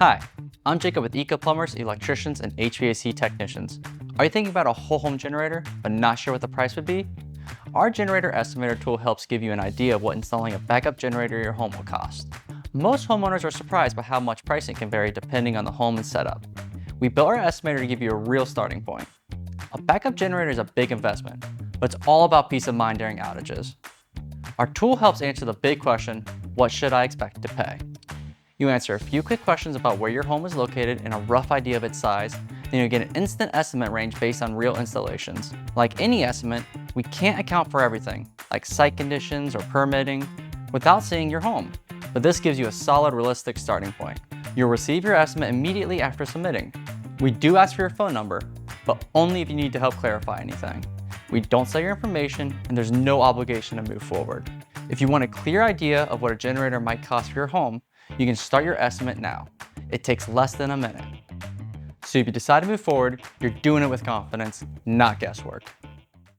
Hi, I'm Jacob with Eco Plumbers, Electricians, and HVAC Technicians. Are you thinking about a whole home generator, but not sure what the price would be? Our generator estimator tool helps give you an idea of what installing a backup generator in your home will cost. Most homeowners are surprised by how much pricing can vary depending on the home and setup. We built our estimator to give you a real starting point. A backup generator is a big investment, but it's all about peace of mind during outages. Our tool helps answer the big question, what should I expect to pay? You answer a few quick questions about where your home is located and a rough idea of its size, then you get an instant estimate range based on real installations. Like any estimate, we can't account for everything, like site conditions or permitting, without seeing your home. But this gives you a solid, realistic starting point. You'll receive your estimate immediately after submitting. We do ask for your phone number, but only if you need to help clarify anything. We don't sell your information, and there's no obligation to move forward. If you want a clear idea of what a generator might cost for your home, you can start your estimate now. It takes less than a minute. So if you decide to move forward, you're doing it with confidence, not guesswork.